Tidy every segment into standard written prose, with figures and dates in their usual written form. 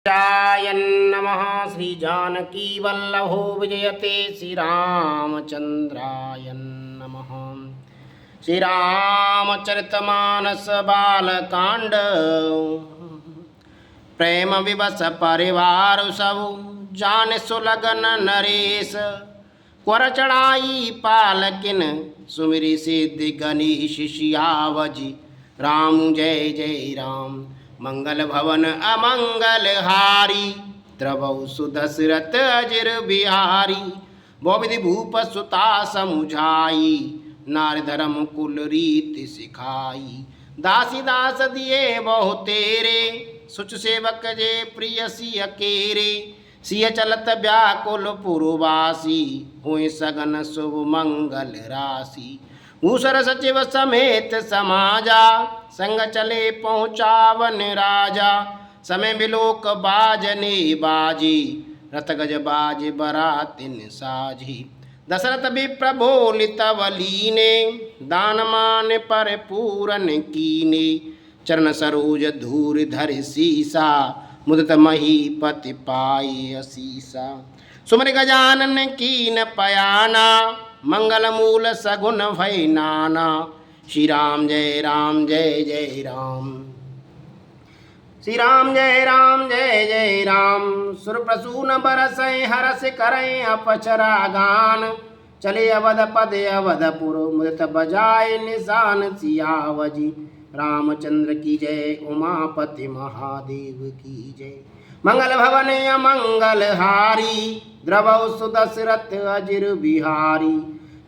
नमः। श्री जानकी वल्लभो विजयते श्री रामचंद्राय नमः। श्री रामचरितमानस बालकांड प्रेम विवश परिवार सब जान सुलगन नरेश क्वर चढ़ाई पालकिन सुमिरी सिद्धि गणेश सियावजी राम जय जय राम। मंगल भवन अमंगल हारी द्रवौ सुदशरथ अजिर बिहारी बहुविधि भूप सुता समुझाई नारी धर्म कुल रीति सिखाई। दासी दास दिए बहु तेरे सुच सेवक जे प्रिय सिय केरे सिय चलत व्याकुल पुरवासी हुए सगन शुभ मंगल राशि। भूषर सचिव समेत समाजा संग चले पहुँचावन राजा समय बिलोक बाजने बाजी रथ गज बाज बरातिन साजी। दशरथ विप्र बोलित वलीने दान मान पर पूरन कीने चरण सरोज धूर धर सीसा मुदत महीपति पाई असीसा। सुमर गजानन कीन पयाना मंगल मूल सगुन भय नाना। श्री राम जय जय राम। श्री राम जय जय राम। सुर प्रसून बरसै हरस करें अपचरा गान चले अवध पद अवधपुर मुदत बजाए निशान सियावजी रामचंद्र की जय उमापति महादेव की जय। मंगल भवन अमंगल हारी द्रवौ सुदशरथ अजिर बिहारी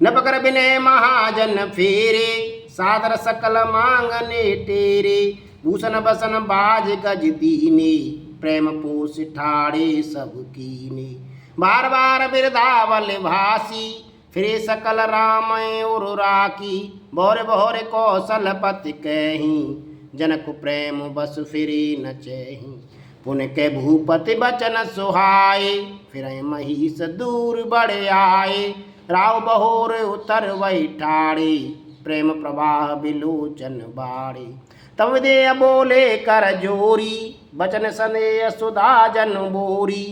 नपकर विनय महाजन फेरे सादर सकल मांगने तेरे भूषण बसन बाज गज दीने प्रेम पोष ठाड़े सब कीने। बार बार बिरदावल भासी फिरे सकल राम और राखी बौरे बौरे कौशल पति कहीं जनक प्रेम बस फिरे न चही। पुण्य के भूपति बचन सुहाए फिर महिष दूर बढ़े आए राव बहोर उतर वही ठाड़े प्रेम प्रवाह बिलोचन बाड़े। तब विदेय बोले कर जोरी बचन सनेय सुधा जन बोरी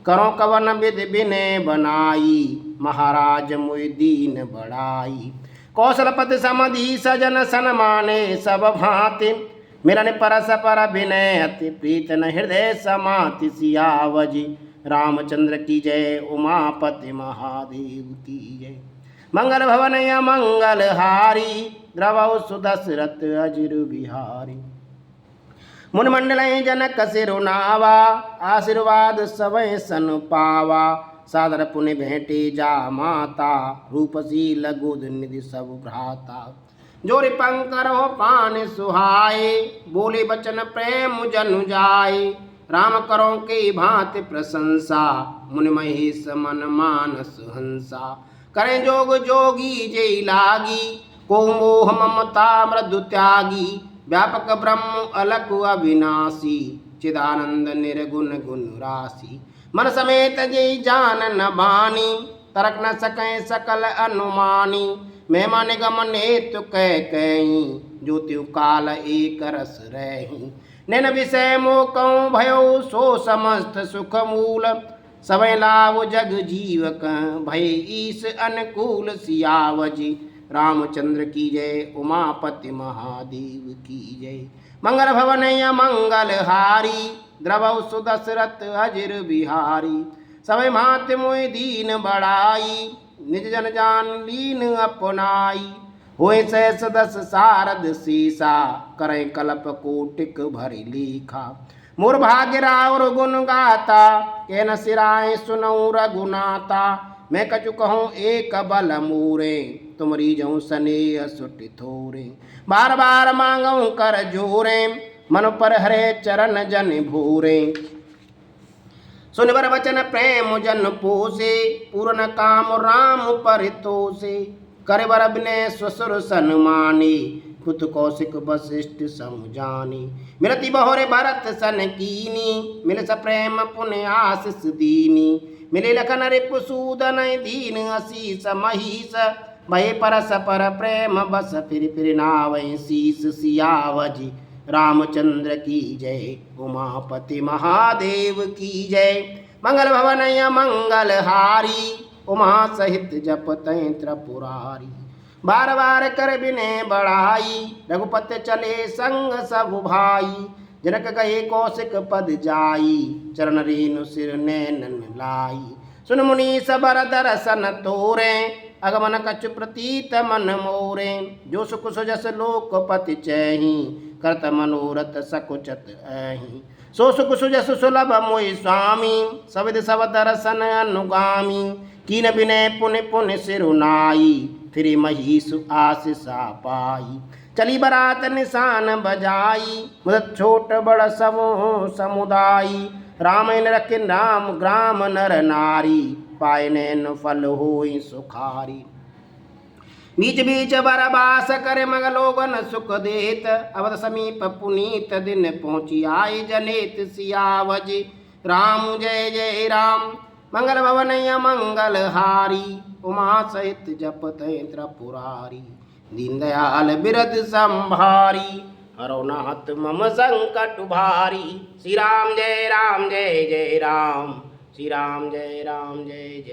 करो कवन विधि विनय बनाई महाराज मुय दीन बढ़ाई। कौशलपति समधि सजन सन माने सब भांति मिलन परस पर विनय अति प्रीतन हृदय समाति सियावजी रामचंद्र की जय उमापति महादेव की जय। मंगल भवन मंगल हारी द्रवौ सुदशरथ अजिर बिहारी मुन मंडल जनक सिरुनावा आशीर्वाद सवै सन पावा सादर पुण्य भेंटे जा माता रूपशील गुद निधि सब भ्राता। जोरि पंकर हो पान सुहाए बोले बचन प्रेम जनु जाए राम करो के भांति प्रशंसा मुनि महेश मन मानस हंसा। करें जोग जोगी जय लागी को मोह ममता मृदु त्यागी व्यापक ब्रह्म अलक अविनाशी चिदानंद निर्गुण गुण राशि। मन समेत जय जानन बानी तरक न सकें सकल अनुमानी महिमा निगम नेतु कह कहीं ज्योति काल एक रस रही। नैन विषय मोकऊ भयो सो समस्त सुख मूल सवै लाभ जग जीवक भय ईश अनुकूल सियावजी रामचंद्र की जय उमापति महादेव की जय। मंगल भवन मंगल हारी द्रवौ सुदशरथ अजिर बिहारी सवै भांति मोहि दीन बढ़ाई निज जन जान लीन अपनाई। होए सहस दस सारद सीसा करे कल्प कोटिक भरि लीखा मोर भाग्य रावर गुण गाता के न सिराए सुनऊ रघुनाथा। मैं कछु कहूँ एक बल मूरे तुमरी जऊँ सनेह सुट थोरे बार बार मांगऊँ कर जोरे मन पर हरे चरण जन भूरे। सुन बर वचन प्रेम जन पोसे पूर्ण काम राम परितोषे करे बर विनय स्वसुर सन्मानी पुत कौशिक वशिष्ठ समुजानी। मिलती बहोरे भरत सन कीनी मिल स प्रेम पुण्य आशीष दीनी मिले लखन रिपुसूदन दीन असीस महिष भय परस पर प्रेम बस फिर नावै शीस सियावजी रामचंद्र की जय, उमापति महादेव की जय। मंगल भवन मंगल हारी, उमा सहित जपते त्रिपुरारी। बार बार कर बिने बढ़ाई, रघुपति चले संग सब भाई। जनक गए कौशिक पद जाई, चरण रेणु सिर नैनन लाई। सुन मुनि सबर दर्शन तोरे, अगमन कछु प्रतीत मन मोरे। जो सुख सुजस लोकपति चैहि, करत मनोरथ सकुचत ऐहि। सो सुख सुजस सुलभ मोहि स्वामी, सविद सब दर्शन अनुगामी। कीन विनय पुनि पुनि सिरुनाई, फिर महिषु आशीषा पाई। चली बरात निशान बजाई, मुदत छोट बड़ सबो समुदाई। राम रखिन राम ग्राम नर नारी, पाए नैन फल होई सुखारी। बीच बीच बरबास करे मगलोगन सुख देत, अवध समीप पुनीत दिन पहुँची आए जनेत सियावज। राम जय जय राम, मंगल भवन मंगल हारी। उमा सहित जपते त्रिपुरारी, दीन दयाल बिरद संभारी। हरो नाथ मम संकट भारी। श्री राम जय जय राम, श्री राम जय जय।